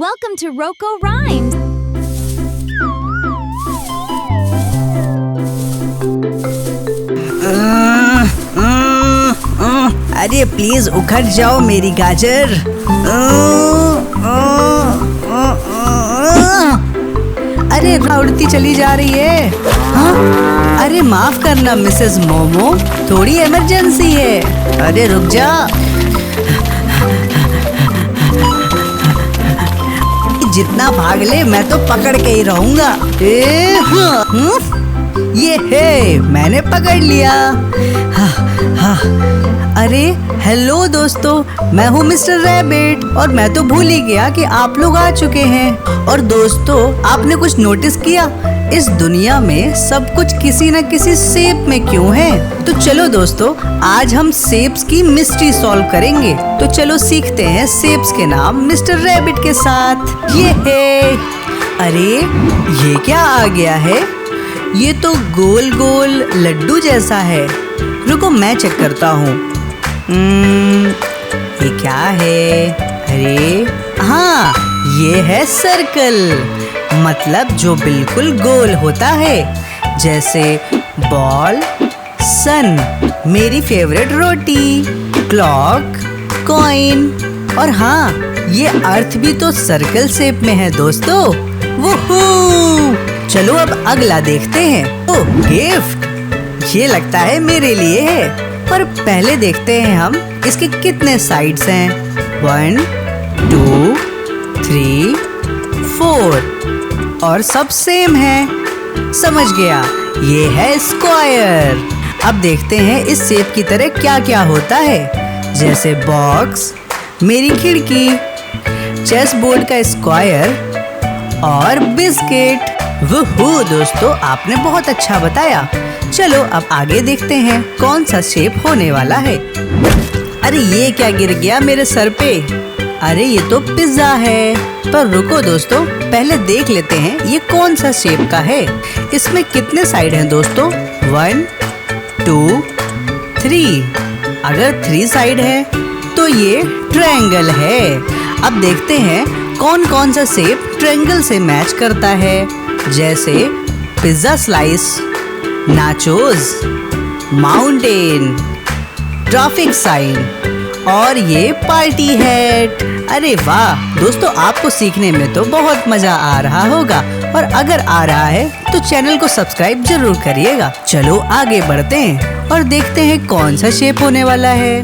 Welcome to Rocco Rhymes. अरे please उखड़ जाओ मेरी गाजर। अरे उड़ती चली जा रही है। हाँ? अरे माफ करना मिसेस मोमो, थोड़ी इमरजेंसी है। अरे रुक जा। जितना भाग ले मैं तो पकड़ के ही रहूंगा। ये है, मैंने पकड़ लिया। अरे हेलो दोस्तों, मैं हूँ मिस्टर रैबिट और मैं तो भूल ही गया कि आप लोग आ चुके हैं। और दोस्तों, आपने कुछ नोटिस किया, इस दुनिया में सब कुछ किसी न किसी शेप में क्यों है? तो चलो दोस्तों, आज हम शेप्स की मिस्ट्री सॉल्व करेंगे। तो चलो सीखते हैं शेप्स के नाम मिस्टर रैबिट के साथ। ये है, अरे ये क्या आ गया है? ये तो गोल गोल लड्डू जैसा है। रुको मैं चेक करता हूँ। ये क्या है? अरे हाँ, ये है सर्कल, मतलब जो बिल्कुल गोल होता है, जैसे बॉल, सन, मेरी फेवरेट रोटी, क्लॉक, कॉइन, और हाँ, ये अर्थ भी तो सर्कल शेप में है दोस्तों। वूहू! चलो अब अगला देखते हैं। ओह, गिफ्ट! ये लगता है मेरे लिए है, पर पहले देखते हैं हम इसके कितने साइड्स हैं। 1, 2, 3, 4 और सब सेम है। समझ गया, ये है स्क्वायर। अब देखते हैं इस शेप की तरह क्या क्या होता है, जैसे बॉक्स, मेरी खिड़की, चेस बोर्ड का स्क्वायर और बिस्किट। वूहू दोस्तों, आपने बहुत अच्छा बताया। चलो अब आगे देखते हैं कौन सा शेप होने वाला है। अरे ये क्या गिर गया मेरे सर पे? अरे ये तो पिज्जा है। पर रुको दोस्तों, पहले देख लेते हैं ये कौन सा शेप का है। इसमें कितने साइड हैं दोस्तों? 1, 2, 3। अगर 3 साइड है तो ये ट्रायंगल है। अब देखते हैं कौन कौन सा शेप ट्रायंगल से मैच करता है, जैसे pizza slice, nachos, mountain, traffic sign और ये पार्टी हैट। अरे वाह दोस्तों, आपको सीखने में तो बहुत मजा आ रहा होगा, और अगर आ रहा है तो चैनल को सब्सक्राइब जरूर करिएगा। चलो आगे बढ़ते हैं और देखते हैं कौन सा शेप होने वाला है।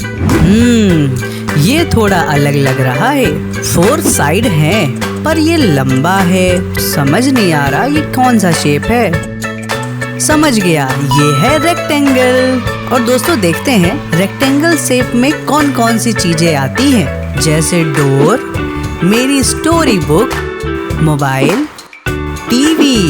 ये थोड़ा अलग लग रहा है। 4 साइड हैं, पर ये लंबा है। समझ नहीं आ रहा ये कौन सा शेप है। समझ गया, ये है रेक्टेंगल। और दोस्तों देखते हैं रेक्टेंगल शेप में कौन कौन सी चीजें आती हैं, जैसे डोर, मेरी स्टोरी बुक, मोबाइल, टीवी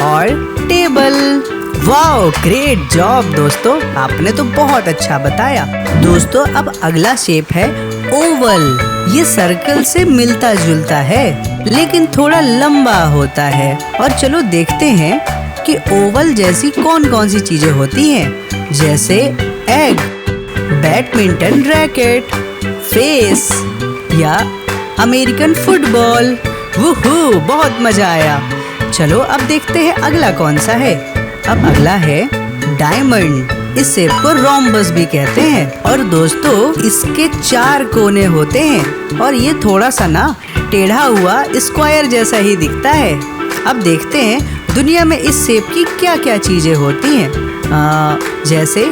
और टेबल। वाओ, ग्रेट जॉब दोस्तों, आपने तो बहुत अच्छा बताया। दोस्तों अब अगला शेप है ओवल। ये सर्कल से मिलता जुलता है, लेकिन थोड़ा लंबा होता है। और चलो देखते हैं कि ओवल जैसी कौन कौन सी चीजें होती हैं, जैसे एग, बैडमिंटन रैकेट, फेस या अमेरिकन फुटबॉल। वूहू, बहुत मजा आया। चलो अब देखते हैं अगला कौन सा है। अब अगला है डायमंड। इस शेप को रोम्बस भी कहते हैं। और दोस्तों इसके 4 कोने होते हैं, और ये थोड़ा सा ना टेढ़ा हुआ स्क्वायर जैसा ही दिखता है। अब देखते हैं दुनिया में इस शेप की क्या क्या चीजें होती हैं, जैसे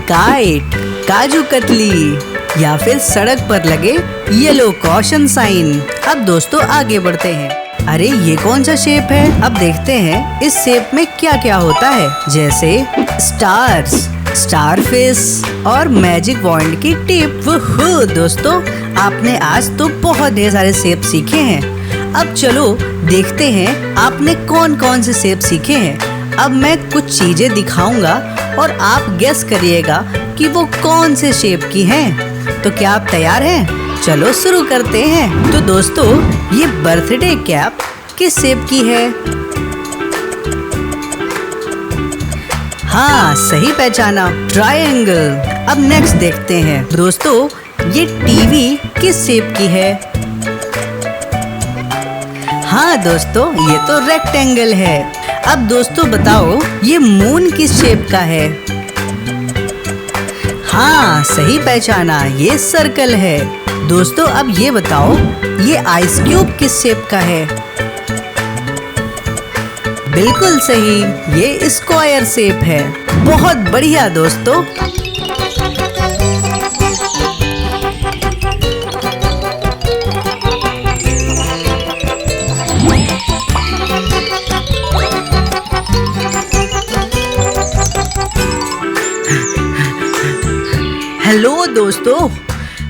काइट, काजू कतली, या फिर सड़क पर लगे येलो कॉशन साइन। अब दोस्तों आगे बढ़ते हैं। अरे ये कौन सा शेप है? अब देखते हैं इस शेप में क्या क्या होता है, जैसे स्टार्स, स्टारफिश और मैजिक वॉन्ड की टिप। वूहू दोस्तों, आपने आज तो बहुत ढेर सारे शेप सीखे हैं। अब चलो देखते हैं आपने कौन कौन से शेप सीखे हैं। अब मैं कुछ चीजें दिखाऊंगा और आप गेस करिएगा कि वो कौन से शेप की हैं। तो क्या आप तैयार हैं? चलो शुरू करते हैं। तो दोस्तों ये बर्थडे कैप किस शेप की है? हाँ, सही पहचाना, ट्रायंगल। अब नेक्स्ट देखते हैं दोस्तों, ये टीवी किस शेप की है? हाँ दोस्तों, ये तो रेक्टेंगल है। अब दोस्तों बताओ, ये मून किस शेप का है? हाँ, सही पहचाना, ये सर्कल है। दोस्तों अब ये बताओ, ये आइस क्यूब किस शेप का है? बिल्कुल सही, ये स्क्वायर शेप है। बहुत बढ़िया दोस्तों। हेलो दोस्तों,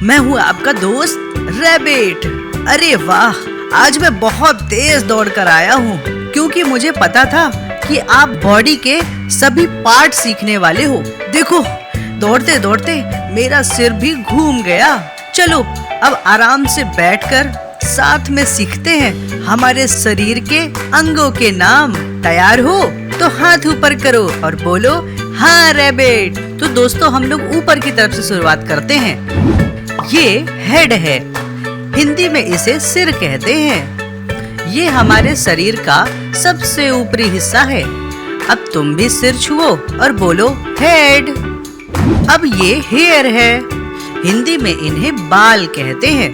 मैं हूँ आपका दोस्त रैबिट। अरे वाह, आज मैं बहुत तेज दौड़ कर आया हूँ, क्योंकि मुझे पता था कि आप बॉडी के सभी पार्ट सीखने वाले हो। देखो, दौड़ते दौड़ते मेरा सिर भी घूम गया। चलो अब आराम से बैठकर साथ में सीखते हैं हमारे शरीर के अंगों के नाम। तैयार हो तो हाथ ऊपर करो और बोलो हाँ रैबिट। तो दोस्तों हम लोग ऊपर की तरफ से शुरुआत करते हैं। ये हेड है, हिंदी में इसे सिर कहते हैं। ये हमारे शरीर का सबसे ऊपरी हिस्सा है। अब तुम भी सिर छुओ और बोलो हेड। अब ये हेयर है, हिंदी में इन्हें बाल कहते हैं।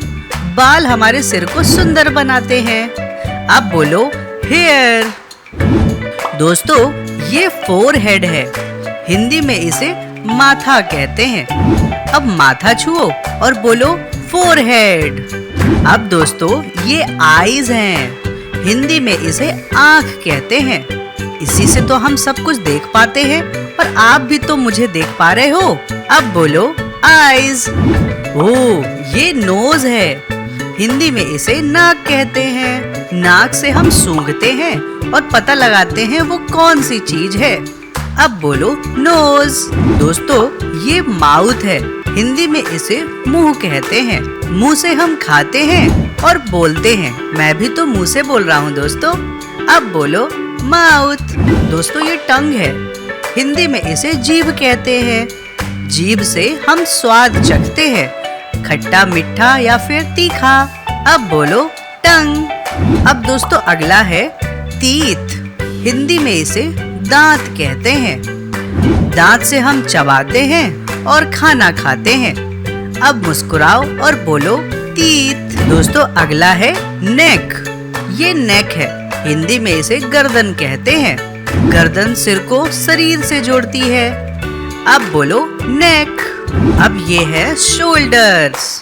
बाल हमारे सिर को सुंदर बनाते हैं। अब बोलो हेयर। दोस्तों ये फोरहेड है, हिंदी में इसे माथा कहते हैं। अब माथा छुओ और बोलो फोरहेड। अब दोस्तों ये आईज हैं, हिंदी में इसे आँख कहते हैं। इसी से तो हम सब कुछ देख पाते हैं और आप भी तो मुझे देख पा रहे हो। अब बोलो आईज। ओह, ये नोज है, हिंदी में इसे नाक कहते हैं। नाक से हम सूंघते हैं और पता लगाते हैं वो कौन सी चीज है। अब बोलो नोज। दोस्तों ये माउथ है, हिंदी में इसे मुंह कहते हैं। मुंह से हम खाते हैं और बोलते हैं। मैं भी तो मुंह से बोल रहा हूँ दोस्तों। अब बोलो माउथ। दोस्तों ये टंग है, हिंदी में इसे जीभ कहते हैं। जीभ से हम स्वाद चखते हैं, खट्टा मीठा या फिर तीखा। अब बोलो टंग। अब दोस्तों अगला है टीथ, हिंदी में इसे दांत कहते हैं। दांत से हम चबाते हैं और खाना खाते हैं। अब मुस्कुराओ और बोलो टीथ। दोस्तों अगला है नेक, ये नेक है, हिंदी में इसे गर्दन कहते हैं। गर्दन सिर को शरीर से जोड़ती है। अब बोलो नेक। अब ये है शोल्डर्स,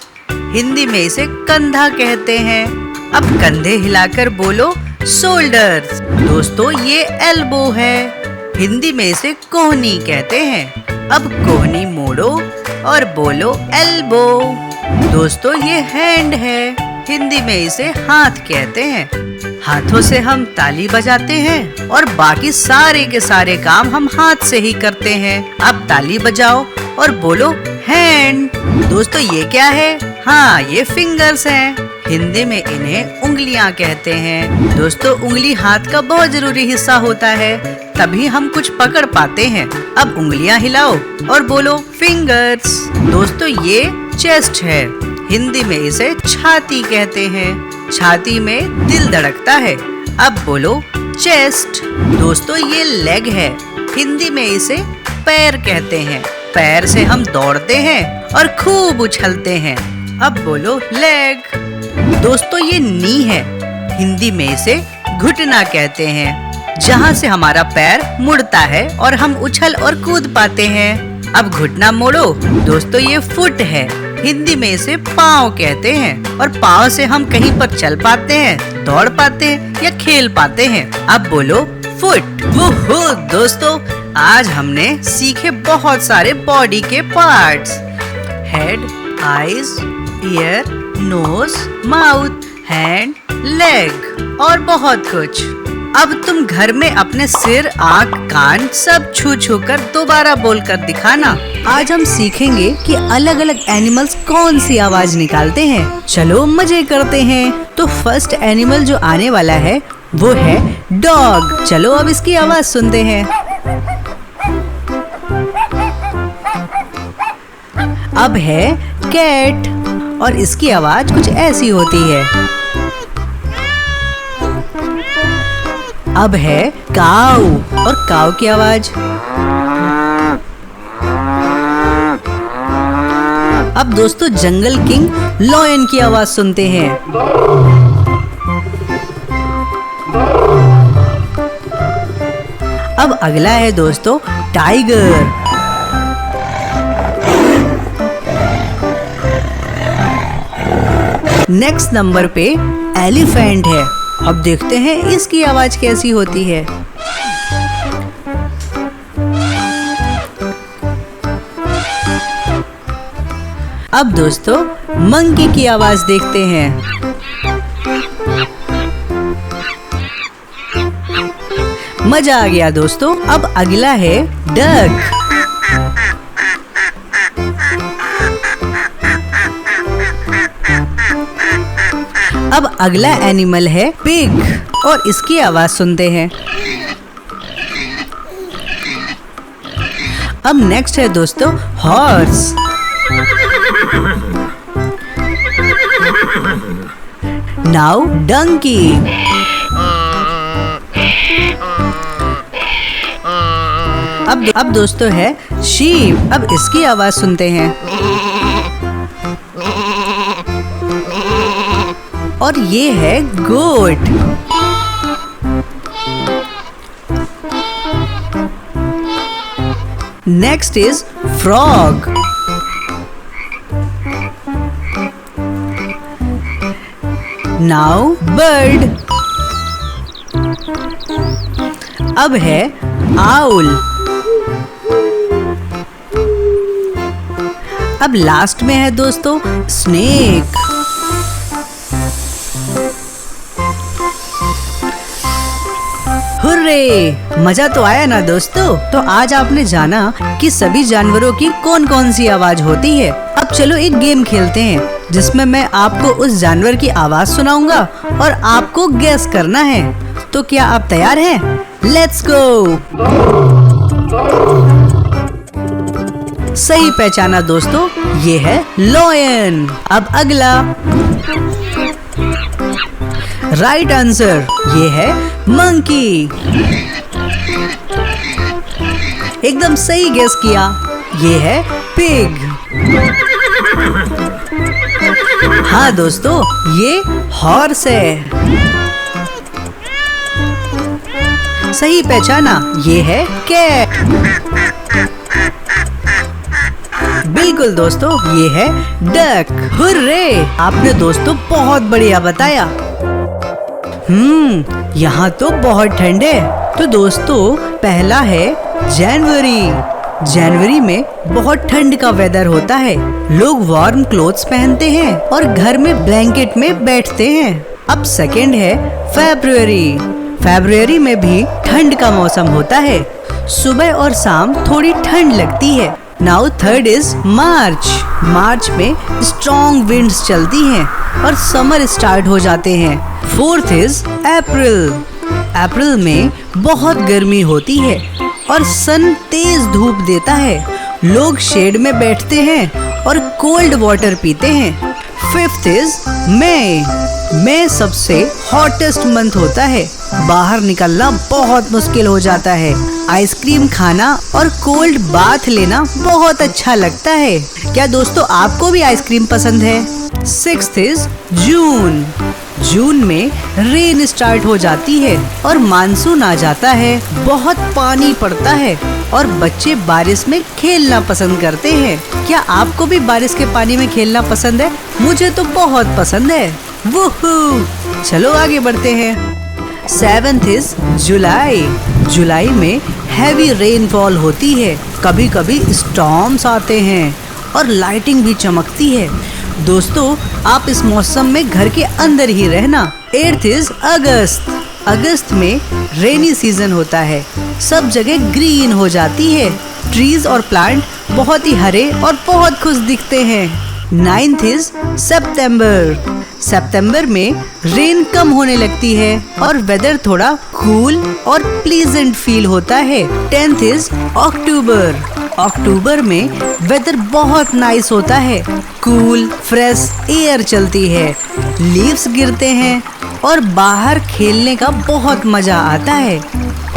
हिंदी में इसे कंधा कहते हैं। अब कंधे हिलाकर बोलो शोल्डर्स। दोस्तों ये एल्बो है, हिंदी में इसे कोहनी कहते हैं। अब कोहनी मोड़ो और बोलो एल्बो। दोस्तों ये हैंड है, हिंदी में इसे हाथ कहते हैं। हाथों से हम ताली बजाते हैं और बाकी सारे के सारे काम हम हाथ से ही करते हैं। अब ताली बजाओ और बोलो हैंड। दोस्तों ये क्या है? हाँ ये फिंगर्स हैं, हिंदी में इन्हें उंगलियां कहते हैं। दोस्तों उंगली हाथ का बहुत जरूरी हिस्सा होता है, तभी हम कुछ पकड़ पाते हैं। अब उंगलियां हिलाओ और बोलो फिंगर्स। दोस्तों ये चेस्ट है, हिंदी में इसे छाती कहते हैं। छाती में दिल धड़कता है। अब बोलो चेस्ट। दोस्तों ये लेग है, हिंदी में इसे पैर कहते हैं। पैर से हम दौड़ते हैं और खूब उछलते हैं। अब बोलो लेग। दोस्तों ये नी है, हिंदी में इसे घुटना कहते हैं, जहाँ से हमारा पैर मुड़ता है और हम उछल और कूद पाते हैं। अब घुटना मोड़ो। दोस्तों ये फुट है, हिंदी में इसे पाँव कहते हैं और पाँव से हम कहीं पर चल पाते हैं, दौड़ पाते हैं या खेल पाते हैं। अब बोलो फुट। वो दोस्तों आज हमने सीखे बहुत सारे बॉडी के parts, head, eyes, ear, nose, mouth, hand, leg और बहुत कुछ। अब तुम घर में अपने सिर, आँख, कान सब छू छू कर दोबारा बोल कर दिखाना। आज हम सीखेंगे कि अलग अलग एनिमल्स कौन सी आवाज निकालते हैं। चलो मजे करते हैं। तो फर्स्ट एनिमल जो आने वाला है वो है डॉग। चलो अब इसकी आवाज सुनते हैं। अब है कैट और इसकी आवाज कुछ ऐसी होती है। अब है काऊ, और काऊ की आवाज। अब दोस्तों जंगल किंग लायन की आवाज सुनते हैं। अब अगला है दोस्तों टाइगर। नेक्स्ट नंबर पे एलिफेंट है। अब देखते हैं इसकी आवाज कैसी होती है। अब दोस्तों मंकी की आवाज देखते हैं। मजा आ गया दोस्तों। अब अगला है डक। अब अगला एनिमल है पिग, और इसकी आवाज सुनते हैं। अब नेक्स्ट है दोस्तों हॉर्स। नाउ डंकी। अब दोस्तों है शीप। अब इसकी आवाज सुनते हैं। और ये है goat. Next is frog. Now bird. अब है आउल। अब लास्ट में है दोस्तों स्नेक। हुर्रे! मजा तो आया ना दोस्तों। तो आज आपने जाना कि सभी जानवरों की कौन कौन सी आवाज होती है। अब चलो एक गेम खेलते हैं जिसमें मैं आपको उस जानवर की आवाज सुनाऊंगा और आपको गेस करना है। तो क्या आप तैयार हैं? Let's go. सही पहचाना दोस्तों, ये है लायन। अब अगला राइट आंसर, ये है मंकी। एकदम सही गेस किया, ये है पिग। हाँ दोस्तों, ये हॉर्स है। सही पहचाना, ये है कैट। बिल्कुल दोस्तों, ये है डक। हुर्रे! आपने दोस्तों बहुत बढ़िया बताया। यहाँ तो बहुत ठंड है। तो दोस्तों पहला है जनवरी। जनवरी में बहुत ठंड का वेदर होता है। लोग वार्म क्लोथ्स पहनते हैं और घर में ब्लैंकेट में बैठते हैं। अब सेकंड है फरवरी। फरवरी में भी ठंड का मौसम होता है। सुबह और शाम थोड़ी ठंड लगती है। नाउ थर्ड इज मार्च। मार्च में स्ट्रॉन्ग विंड्स चलती हैं और समर स्टार्ट हो जाते हैं। फोर्थ इज अप्रैल। अप्रैल में बहुत गर्मी होती है और सन तेज धूप देता है। लोग शेड में बैठते हैं और कोल्ड वाटर पीते हैं। फिफ्थ इज मई। मई सबसे हॉटेस्ट मंथ होता है। बाहर निकलना बहुत मुश्किल हो जाता है। आइसक्रीम खाना और कोल्ड बाथ लेना बहुत अच्छा लगता है। क्या दोस्तों आपको भी आइसक्रीम पसंद है? सिक्स्थ इज जून। जून में रेन स्टार्ट हो जाती है और मानसून आ जाता है। बहुत पानी पड़ता है और बच्चे बारिश में खेलना पसंद करते हैं। क्या आपको भी बारिश के पानी में खेलना पसंद है? मुझे तो बहुत पसंद है। वूहू! चलो आगे बढ़ते हैं। Seventh is July. जुलाई में हैवी रेनफॉल होती है। कभी कभी स्टॉर्म्स आते हैं और लाइटिंग भी चमकती है। दोस्तों आप इस मौसम में घर के अंदर ही रहना। एट्थ इज अगस्त। अगस्त में रेनी सीजन होता है। सब जगह ग्रीन हो जाती है। ट्रीज और प्लांट बहुत ही हरे और बहुत खुश दिखते हैं। नाइन्थ इज सितंबर। सितंबर में रेन कम होने लगती है और वेदर थोड़ा कूल और प्लीजेंट फील होता है। टेंथ इज अक्टूबर। अक्टूबर में वेदर बहुत नाइस होता है। कूल फ्रेश एयर चलती है। लीव्स गिरते हैं और बाहर खेलने का बहुत मजा आता है।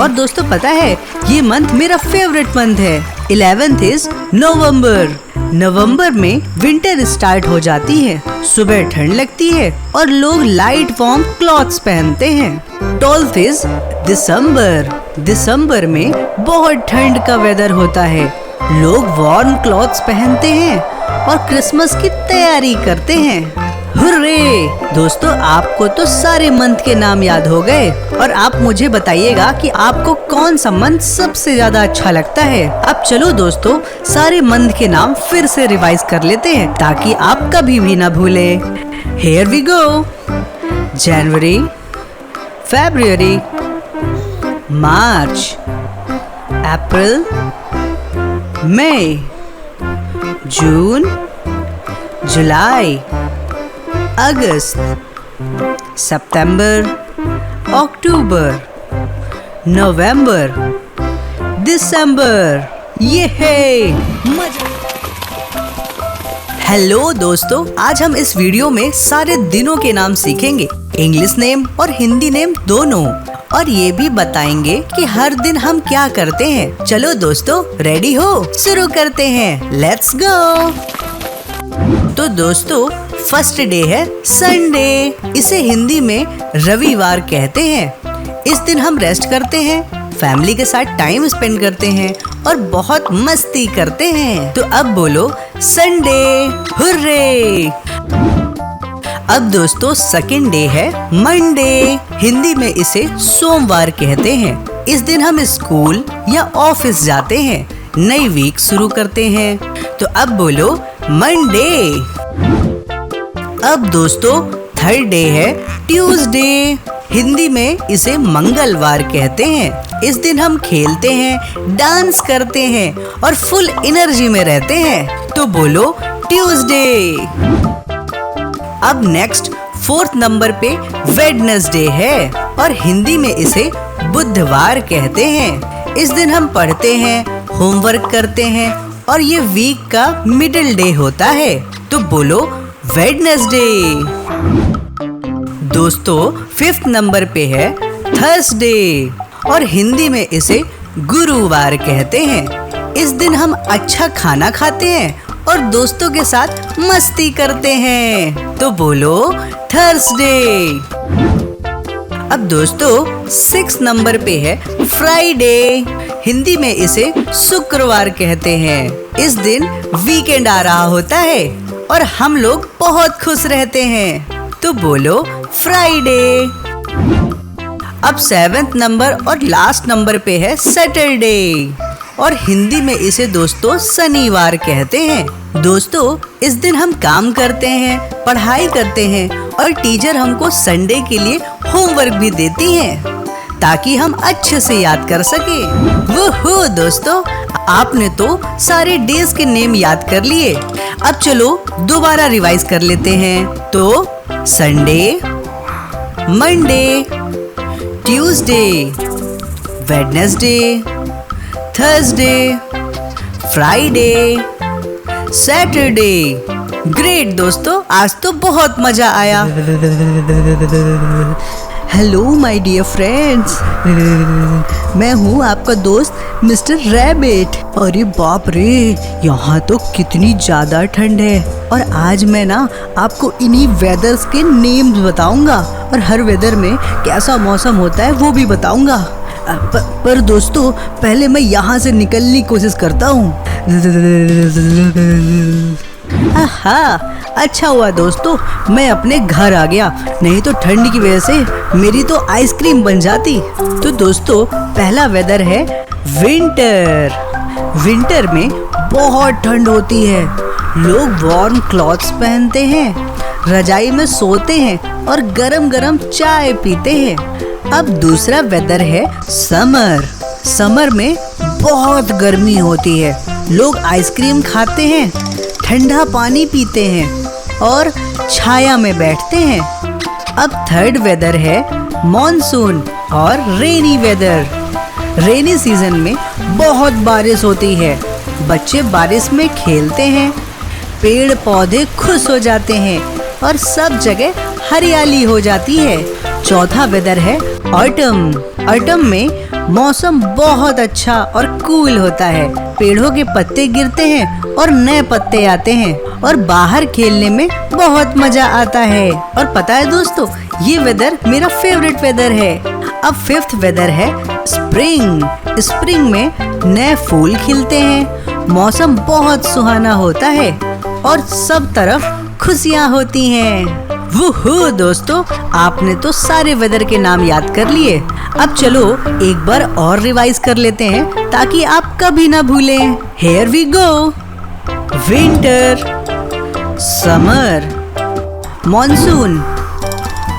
और दोस्तों पता है ये मंथ मेरा फेवरेट मंथ है। 11th इज नवंबर। नवंबर में विंटर स्टार्ट हो जाती है, सुबह ठंड लगती है और लोग लाइट वार्म क्लॉथ्स पहनते हैं। 12th इज दिसंबर। दिसंबर में बहुत ठंड का वेदर होता है, लोग वार्म क्लॉथ्स पहनते हैं और क्रिसमस की तैयारी करते हैं। हुर्रे! दोस्तों आपको तो सारे मंथ के नाम याद हो गए और आप मुझे बताइएगा कि आपको कौन सा मंथ सबसे ज्यादा अच्छा लगता है। अब चलो दोस्तों सारे मंथ के नाम फिर से रिवाइज कर लेते हैं ताकि आप कभी भी ना भूले। Here we go. जनवरी, फरवरी, मार्च, अप्रैल, मई, जून, जुलाई, अगस्त, सितंबर, अक्टूबर, नवंबर, दिसंबर। ये है मजा। हेलो दोस्तों, आज हम इस वीडियो में सारे दिनों के नाम सीखेंगे, इंग्लिश नेम और हिंदी नेम दोनों, और ये भी बताएंगे कि हर दिन हम क्या करते हैं। चलो दोस्तों रेडी हो, शुरू करते हैं। Let's go. तो दोस्तों फर्स्ट डे है संडे। इसे हिंदी में रविवार कहते हैं। इस दिन हम रेस्ट करते हैं, फैमिली के साथ टाइम स्पेंड करते हैं और बहुत मस्ती करते हैं। तो अब बोलो संडे, हुर्रे। अब दोस्तों सेकंड डे है मंडे। हिंदी में इसे सोमवार कहते हैं। इस दिन हम स्कूल या ऑफिस जाते हैं, नई वीक शुरू करते हैं। तो अब बोलो मंडे। अब दोस्तों थर्ड डे है ट्यूसडे। हिंदी में इसे मंगलवार कहते हैं। इस दिन हम खेलते हैं, डांस करते हैं और फुल एनर्जी में रहते हैं। तो बोलो ट्यूसडे। अब नेक्स्ट फोर्थ नंबर पे वेडनेसडे है और हिंदी में इसे बुधवार कहते हैं। इस दिन हम पढ़ते हैं, होमवर्क करते हैं और ये वीक का मिडिल डे होता है। तो बोलो वेडनेसडे। दोस्तों फिफ्थ नंबर पे है थर्सडे और हिंदी में इसे गुरुवार कहते हैं। इस दिन हम अच्छा खाना खाते हैं और दोस्तों के साथ मस्ती करते हैं। तो बोलो थर्सडे। अब दोस्तों सिक्स नंबर पे है फ्राइडे। हिंदी में इसे शुक्रवार कहते हैं। इस दिन वीकेंड आ रहा होता है और हम लोग बहुत खुश रहते हैं। तो बोलो फ्राइडे। अब सेवेंथ नंबर और लास्ट नंबर पे है सैटरडे और हिंदी में इसे दोस्तों शनिवार कहते हैं। दोस्तों इस दिन हम काम करते हैं, पढ़ाई करते हैं और टीचर हमको संडे के लिए होमवर्क भी देती हैं ताकि हम अच्छे से याद कर सके। वो दोस्तों आपने तो सारे डेज के नेम याद कर लिए। अब चलो दोबारा रिवाइज कर लेते हैं। तो Sunday, Monday, Tuesday, Wednesday, Thursday, Friday, Saturday. Great दोस्तों, आज तो बहुत मजा आया। हेलो माय डियर फ्रेंड्स, मैं हूँ आपका दोस्त मिस्टर रैबिट। अरे बाप रे, यहाँ तो कितनी ज़्यादा ठंड है और आज मैं ना आपको इन्हीं वेदर्स के नेम्स बताऊंगा और हर वेदर में कैसा मौसम होता है वो भी बताऊंगा। पर दोस्तों पहले मैं यहाँ से निकलने की कोशिश करता हूँ। अच्छा हुआ दोस्तों मैं अपने घर आ गया, नहीं तो ठंड की वजह से मेरी तो आइसक्रीम बन जाती। तो दोस्तों पहला वेदर है विंटर। विंटर में बहुत ठंड होती है, लोग वार्म क्लॉथ्स पहनते हैं, रजाई में सोते हैं और गरम गरम चाय पीते हैं। अब दूसरा वेदर है समर। समर में बहुत गर्मी होती है, लोग आइसक्रीम खाते हैं, ठंडा पानी पीते हैं और छाया में बैठते हैं। अब थर्ड वेदर है मॉनसून और रेनी वेदर। रेनी सीजन में बहुत बारिश होती है, बच्चे बारिश में खेलते हैं, पेड़ पौधे खुश हो जाते हैं और सब जगह हरियाली हो जाती है। चौथा वेदर है ऑटम। ऑटम में मौसम बहुत अच्छा और कूल होता है। पेड़ों के पत्ते गिरते हैं और नए पत्ते आते हैं और बाहर खेलने में बहुत मजा आता है। और पता है दोस्तों, ये वेदर मेरा फेवरेट वेदर है। अब फिफ्थ वेदर है स्प्रिंग। स्प्रिंग में नए फूल खिलते हैं, मौसम बहुत सुहाना होता है और सब तरफ खुशियाँ होती हैं। वूहू दोस्तों, आपने तो सारे वेदर के नाम याद कर लिए। अब चलो एक बार और रिवाइज कर लेते हैं ताकि आप कभी ना भूलें। Here we go. Winter, summer, monsoon,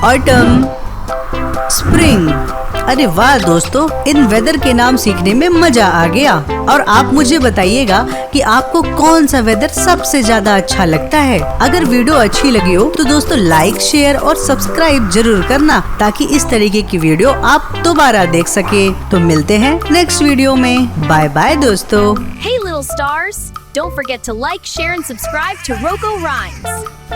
autumn, spring. अरे वाह दोस्तों, इन वेदर के नाम सीखने में मजा आ गया। और आप मुझे बताइएगा कि आपको कौन सा वेदर सबसे ज्यादा अच्छा लगता है। अगर वीडियो अच्छी लगी हो तो दोस्तों लाइक, शेयर और सब्सक्राइब जरूर करना ताकि इस तरीके की वीडियो आप दोबारा देख सके। तो मिलते हैं नेक्स्ट वीडियो में। बाय बाय दोस्तों। Hey little stars! Don't forget to like, share and subscribe to Rocco Rhymes.